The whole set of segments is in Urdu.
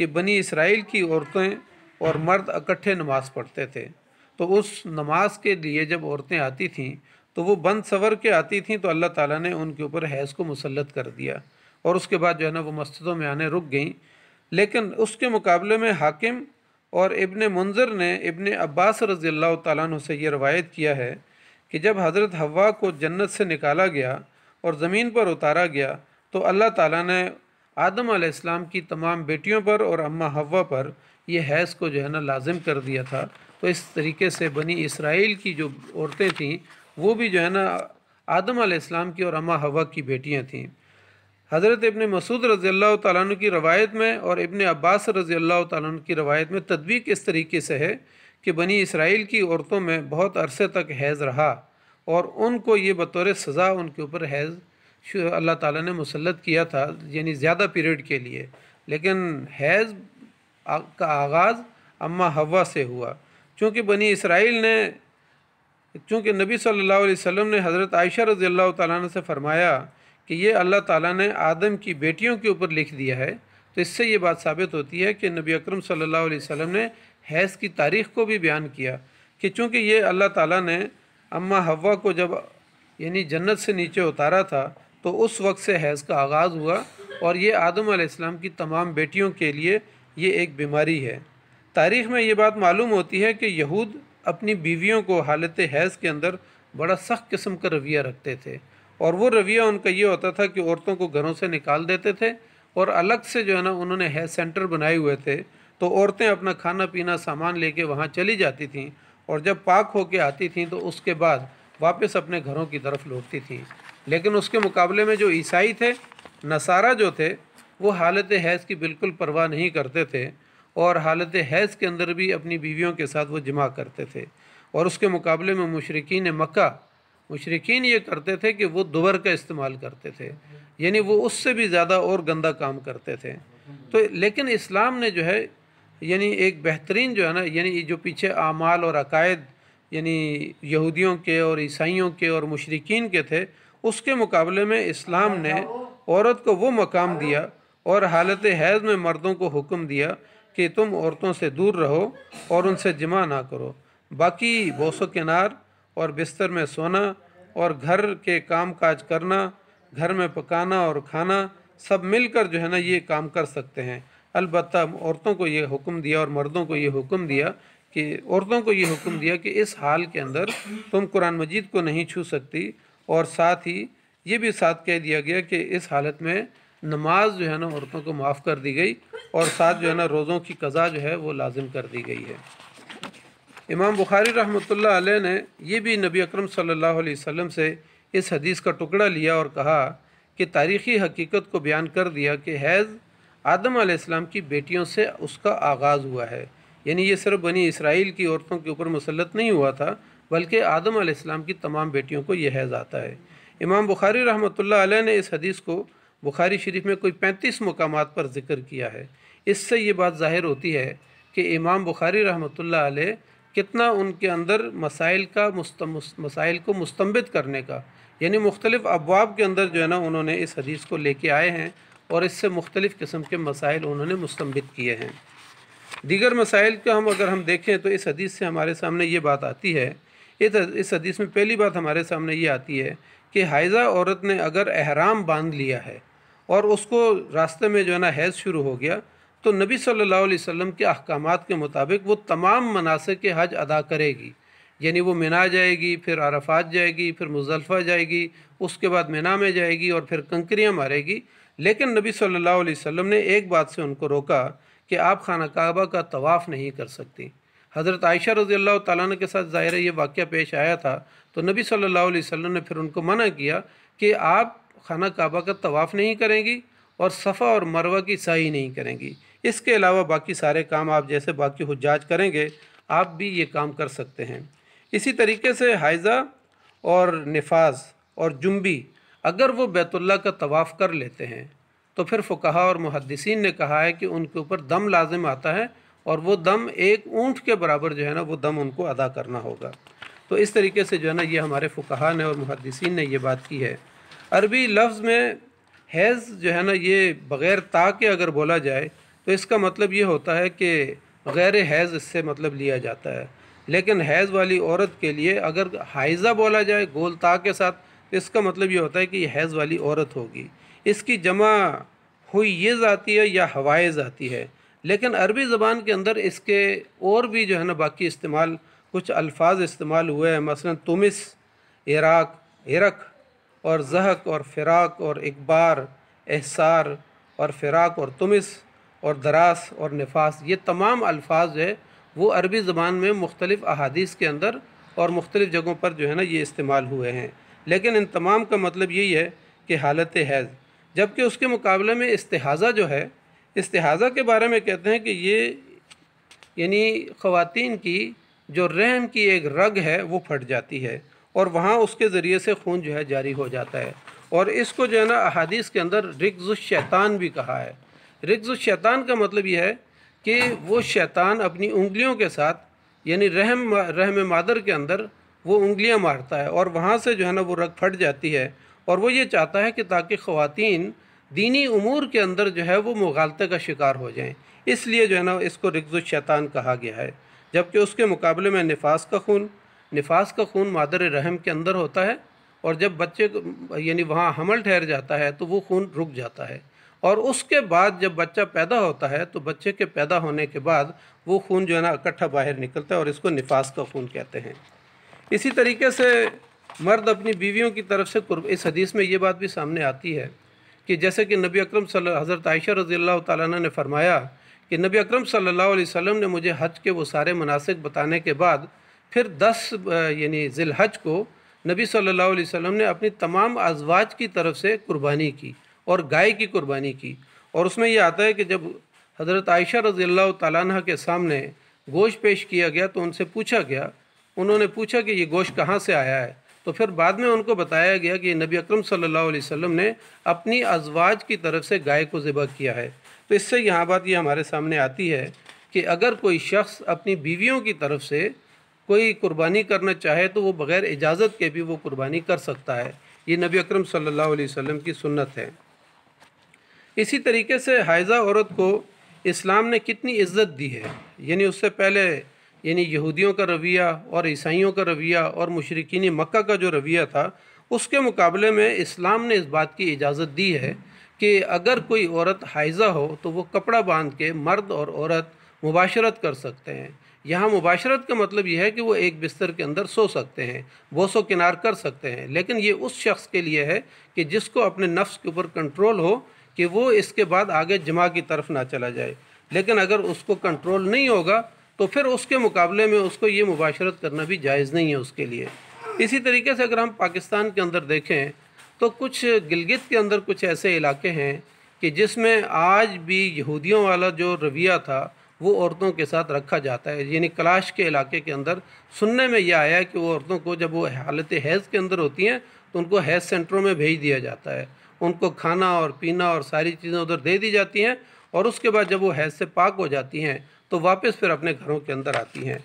کہ بنی اسرائیل کی عورتیں اور مرد اکٹھے نماز پڑھتے تھے، تو اس نماز کے لیے جب عورتیں آتی تھیں تو وہ بند سور کے آتی تھیں، تو اللہ تعالیٰ نے ان کے اوپر حیض کو مسلط کر دیا، اور اس کے بعد جو ہے نا وہ مسجدوں میں آنے رک گئیں۔ لیکن اس کے مقابلے میں حاکم اور ابن منذر نے ابن عباس رضی اللہ تعالیٰ عنہ سے یہ روایت کیا ہے کہ جب حضرت حوا کو جنت سے نکالا گیا اور زمین پر اتارا گیا تو اللہ تعالیٰ نے آدم علیہ السلام کی تمام بیٹیوں پر اور اماں حوا پر یہ حیض کو جو ہے نا لازم کر دیا تھا۔ تو اس طریقے سے بنی اسرائیل کی جو عورتیں تھیں وہ بھی جو ہے نا آدم علیہ السلام کی اور اماں حوا کی بیٹیاں تھیں۔ حضرت ابن مسعود رضی اللہ تعالیٰ عنہ کی روایت میں اور ابن عباس رضی اللہ تعالیٰ عنہ کی روایت میں تطبیق اس طریقے سے ہے کہ بنی اسرائیل کی عورتوں میں بہت عرصے تک حیض رہا، اور ان کو یہ بطور سزا ان کے اوپر حیض اللہ تعالیٰ نے مسلط کیا تھا، یعنی زیادہ پیریڈ کے لیے۔ لیکن حیض کا آغاز اماں حوا سے ہوا، چونکہ بنی اسرائیل نے چونکہ نبی صلی اللہ علیہ وسلم نے حضرت عائشہ رضی اللہ تعالیٰ عنہ سے فرمایا کہ یہ اللہ تعالیٰ نے آدم کی بیٹیوں کے اوپر لکھ دیا ہے، تو اس سے یہ بات ثابت ہوتی ہے کہ نبی اکرم صلی اللہ علیہ وسلم نے حیض کی تاریخ کو بھی بیان کیا کہ چونکہ یہ اللہ تعالیٰ نے اماں حوا کو جب یعنی جنت سے نیچے اتارا تھا تو اس وقت سے حیض کا آغاز ہوا، اور یہ آدم علیہ السلام کی تمام بیٹیوں کے لیے یہ ایک بیماری ہے۔ تاریخ میں یہ بات معلوم ہوتی ہے کہ یہود اپنی بیویوں کو حالت حیض کے اندر بڑا سخت قسم کا رویہ رکھتے تھے، اور وہ رویہ ان کا یہ ہوتا تھا کہ عورتوں کو گھروں سے نکال دیتے تھے، اور الگ سے جو ہے نا انہوں نے حیض سینٹر بنائے ہوئے تھے، تو عورتیں اپنا کھانا پینا سامان لے کے وہاں چلی جاتی تھیں، اور جب پاک ہو کے آتی تھیں تو اس کے بعد واپس اپنے گھروں کی طرف لوٹتی تھیں۔ لیکن اس کے مقابلے میں جو عیسائی تھے، نصارہ جو تھے، وہ حالت حیض کی بالکل پرواہ نہیں کرتے تھے، اور حالت حیض کے اندر بھی اپنی بیویوں کے ساتھ وہ جماع کرتے تھے۔ اور اس کے مقابلے میں مشرکین یہ کرتے تھے کہ وہ دوبر کا استعمال کرتے تھے، یعنی وہ اس سے بھی زیادہ اور گندہ کام کرتے تھے۔ تو لیکن اسلام نے جو ہے یعنی ایک بہترین جو ہے نا یعنی جو پیچھے اعمال اور عقائد یعنی یہودیوں کے اور عیسائیوں کے اور مشرکین کے تھے، اس کے مقابلے میں اسلام نے عورت کو وہ مقام دیا، اور حالت حیض میں مردوں کو حکم دیا کہ تم عورتوں سے دور رہو اور ان سے جماع نہ کرو، باقی بوس و کنار اور بستر میں سونا اور گھر کے کام کاج کرنا، گھر میں پکانا اور کھانا، سب مل کر جو ہے نا یہ کام کر سکتے ہیں۔ البتہ عورتوں کو یہ حکم دیا اور مردوں کو یہ حکم دیا کہ عورتوں کو یہ حکم دیا کہ اس حال کے اندر تم قرآن مجید کو نہیں چھو سکتی، اور ساتھ ہی یہ بھی ساتھ کہہ دیا گیا کہ اس حالت میں نماز جو ہے نا عورتوں کو معاف کر دی گئی، اور ساتھ جو ہے نا روزوں کی قضا جو ہے وہ لازم کر دی گئی ہے۔ امام بخاری رحمۃ اللہ علیہ نے یہ بھی نبی اکرم صلی اللہ علیہ وسلم سے اس حدیث کا ٹکڑا لیا اور کہا کہ تاریخی حقیقت کو بیان کر دیا کہ حیض آدم علیہ السلام کی بیٹیوں سے اس کا آغاز ہوا ہے، یعنی یہ صرف بنی اسرائیل کی عورتوں کے اوپر مسلط نہیں ہوا تھا، بلکہ آدم علیہ السلام کی تمام بیٹیوں کو یہ حیض آتا ہے۔ امام بخاری رحمۃ اللہ علیہ نے اس حدیث کو بخاری شریف میں کوئی 35 مقامات پر ذکر کیا ہے۔ اس سے یہ بات ظاہر ہوتی ہے کہ امام بخاری رحمۃ اللہ علیہ کتنا ان کے اندر مسائل کو مستنبط کرنے کا، یعنی مختلف ابواب کے اندر جو ہے نا انہوں نے اس حدیث کو لے کے آئے ہیں، اور اس سے مختلف قسم کے مسائل انہوں نے مستنبط کیے ہیں۔ دیگر مسائل کا اگر ہم دیکھیں تو اس حدیث سے ہمارے سامنے یہ بات آتی ہے، اس حدیث میں پہلی بات ہمارے سامنے یہ آتی ہے کہ حائضہ عورت نے اگر احرام باندھ لیا ہے اور اس کو راستے میں جو ہے نا حیض شروع ہو گیا، تو نبی صلی اللہ علیہ وسلم کے احکامات کے مطابق وہ تمام مناسک حج ادا کرے گی، یعنی وہ منا جائے گی، پھر عرفات جائے گی، پھر مزدلفہ جائے گی، اس کے بعد منا میں جائے گی، اور پھر کنکریاں مارے گی۔ لیکن نبی صلی اللہ علیہ وسلم نے ایک بات سے ان کو روکا کہ آپ خانہ کعبہ کا طواف نہیں کر سکتی۔ حضرت عائشہ رضی اللہ تعالیٰ عنہ کے ساتھ ظاہر یہ واقعہ پیش آیا تھا، تو نبی صلی اللہ علیہ وسلم نے پھر ان کو منع کیا کہ آپ خانہ کعبہ کا طواف نہیں کریں گی اور صفا اور مروہ کی سعی نہیں کریں گی، اس کے علاوہ باقی سارے کام آپ جیسے باقی حجاج کریں گے آپ بھی یہ کام کر سکتے ہیں۔ اسی طریقے سے حائضہ اور نفاس اور جنبی اگر وہ بیت اللہ کا طواف کر لیتے ہیں تو پھر فقہا اور محدثین نے کہا ہے کہ ان کے اوپر دم لازم آتا ہے، اور وہ دم ایک اونٹ کے برابر جو ہے نا وہ دم ان کو ادا کرنا ہوگا۔ تو اس طریقے سے جو ہے نا یہ ہمارے فقہا نے اور محدثین نے یہ بات کی ہے۔ عربی لفظ میں حیض جو ہے نا یہ بغیر تا کے اگر بولا جائے تو اس کا مطلب یہ ہوتا ہے کہ غیر حیض اس سے مطلب لیا جاتا ہے، لیکن حیض والی عورت کے لیے اگر حائضہ بولا جائے گول تا کے ساتھ تو اس کا مطلب یہ ہوتا ہے کہ یہ حیض والی عورت ہوگی۔ اس کی جمع حیض آتی ہے یا حوائض آتی ہے، لیکن عربی زبان کے اندر اس کے اور بھی جو ہے نا باقی استعمال کچھ الفاظ استعمال ہوئے ہیں، مثلا تمس، عرق اور زحق اور فراق اور اکبار، احسار اور فراق اور تمس اور دراس اور نفاس، یہ تمام الفاظ جو ہے وہ عربی زبان میں مختلف احادیث کے اندر اور مختلف جگہوں پر جو ہے نا یہ استعمال ہوئے ہیں، لیکن ان تمام کا مطلب یہی ہے کہ حالت حیض۔ جبکہ اس کے مقابلے میں استحاضہ جو ہے، استحاضہ کے بارے میں کہتے ہیں کہ یہ یعنی خواتین کی جو رحم کی ایک رگ ہے وہ پھٹ جاتی ہے اور وہاں اس کے ذریعے سے خون جو ہے جاری ہو جاتا ہے، اور اس کو جو ہے نا احادیث کے اندر رکز الشیطان بھی کہا ہے۔ رکز الشیطان کا مطلب یہ ہے کہ وہ شیطان اپنی انگلیوں کے ساتھ یعنی رحم مادر کے اندر وہ انگلیاں مارتا ہے اور وہاں سے جو ہے نا وہ رگ پھٹ جاتی ہے، اور وہ یہ چاہتا ہے کہ تاکہ خواتین دینی امور کے اندر جو ہے وہ مغالطے کا شکار ہو جائیں، اس لیے جو ہے نا اس کو رکز الشیطان کہا گیا ہے۔ جبکہ اس کے مقابلے میں نفاس کا خون مادر رحم کے اندر ہوتا ہے، اور جب بچے یعنی وہاں حمل ٹھہر جاتا ہے تو وہ خون رک جاتا ہے، اور اس کے بعد جب بچہ پیدا ہوتا ہے تو بچے کے پیدا ہونے کے بعد وہ خون جو ہے نا اکٹھا باہر نکلتا ہے اور اس کو نفاس کا خون کہتے ہیں۔ اسی طریقے سے مرد اپنی بیویوں کی طرف سے اس حدیث میں یہ بات بھی سامنے آتی ہے کہ جیسے کہ نبی اکرم حضرت عائشہ رضی اللہ تعالیٰ عنہ نے فرمایا کہ نبی اکرم صلی اللہ علیہ وسلم نے مجھے حج کے وہ سارے مناسک بتانے کے بعد پھر 10 یعنی ذی الحج کو نبی صلی اللہ علیہ وسلم نے اپنی تمام ازواج کی طرف سے قربانی کی اور گائے کی قربانی کی، اور اس میں یہ آتا ہے کہ جب حضرت عائشہ رضی اللہ تعالیٰ عنہ کے سامنے گوشت پیش کیا گیا تو ان سے پوچھا گیا، انہوں نے پوچھا کہ یہ گوشت کہاں سے آیا ہے، تو پھر بعد میں ان کو بتایا گیا کہ نبی اکرم صلی اللہ علیہ وسلم نے اپنی ازواج کی طرف سے گائے کو ذبح کیا ہے۔ تو اس سے یہاں بات یہ ہمارے سامنے آتی ہے کہ اگر کوئی شخص اپنی بیویوں کی طرف سے کوئی قربانی کرنا چاہے تو وہ بغیر اجازت کے بھی وہ قربانی کر سکتا ہے، یہ نبی اکرم صلی اللہ علیہ وسلم کی سنت ہے۔ اسی طریقے سے حائضہ عورت کو اسلام نے کتنی عزت دی ہے، یعنی اس سے پہلے یعنی یہودیوں کا رویہ اور عیسائیوں کا رویہ اور مشرکین مکہ کا جو رویہ تھا، اس کے مقابلے میں اسلام نے اس بات کی اجازت دی ہے کہ اگر کوئی عورت حائضہ ہو تو وہ کپڑا باندھ کے مرد اور عورت مباشرت کر سکتے ہیں۔ یہاں مباشرت کا مطلب یہ ہے کہ وہ ایک بستر کے اندر سو سکتے ہیں، بوس و کنار کر سکتے ہیں، لیکن یہ اس شخص کے لیے ہے کہ جس کو اپنے نفس کے اوپر کنٹرول ہو کہ وہ اس کے بعد آگے جماع کی طرف نہ چلا جائے، لیکن اگر اس کو کنٹرول نہیں ہوگا تو پھر اس کے مقابلے میں اس کو یہ مباشرت کرنا بھی جائز نہیں ہے اس کے لیے۔ اسی طریقے سے اگر ہم پاکستان کے اندر دیکھیں تو کچھ گلگت کے اندر کچھ ایسے علاقے ہیں کہ جس میں آج بھی یہودیوں والا جو رویہ تھا وہ عورتوں کے ساتھ رکھا جاتا ہے، یعنی کلاش کے علاقے کے اندر سننے میں یہ آیا ہے کہ وہ عورتوں کو جب وہ حالت حیض کے اندر ہوتی ہیں تو ان کو حیض سینٹروں میں بھیج دیا جاتا ہے، ان کو کھانا اور پینا اور ساری چیزیں ادھر دے دی جاتی ہیں، اور اس کے بعد جب وہ حیض سے پاک ہو جاتی ہیں تو واپس پھر اپنے گھروں کے اندر آتی ہیں۔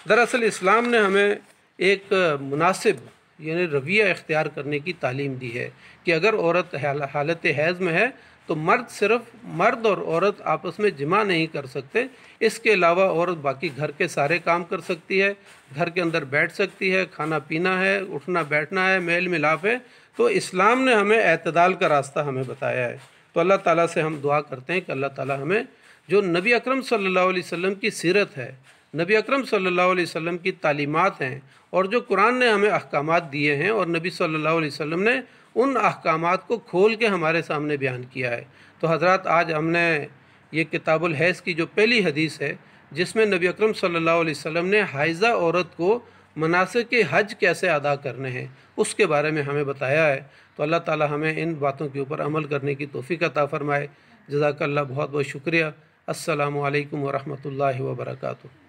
دراصل اسلام نے ہمیں ایک مناسب یعنی رویہ اختیار کرنے کی تعلیم دی ہے کہ اگر عورت حالت حیض میں ہے تو مرد اور عورت آپس میں جماع نہیں کر سکتے، اس کے علاوہ عورت باقی گھر کے سارے کام کر سکتی ہے، گھر کے اندر بیٹھ سکتی ہے، کھانا پینا ہے، اٹھنا بیٹھنا ہے، میل ملاپ ہے۔ تو اسلام نے ہمیں اعتدال کا راستہ ہمیں بتایا ہے، تو اللہ تعالیٰ سے ہم دعا کرتے ہیں کہ اللہ تعالیٰ ہمیں جو نبی اکرم صلی اللہ علیہ وسلم کی سیرت ہے، نبی اکرم صلی اللہ علیہ وسلم کی تعلیمات ہیں، اور جو قرآن نے ہمیں احکامات دیے ہیں اور نبی صلی اللہ علیہ وسلم نے ان احکامات کو کھول کے ہمارے سامنے بیان کیا ہے۔ تو حضرات آج ہم نے یہ کتاب الحیض کی جو پہلی حدیث ہے جس میں نبی اکرم صلی اللہ علیہ وسلم نے حائضہ عورت کو مناسک حج کیسے ادا کرنے ہیں اس کے بارے میں ہمیں بتایا ہے، تو اللہ تعالی ہمیں ان باتوں کے اوپر عمل کرنے کی توفیق عطا فرمائے۔ جزاک اللہ، بہت بہت شکریہ۔ السلام علیکم ورحمۃ اللہ وبرکاتہ۔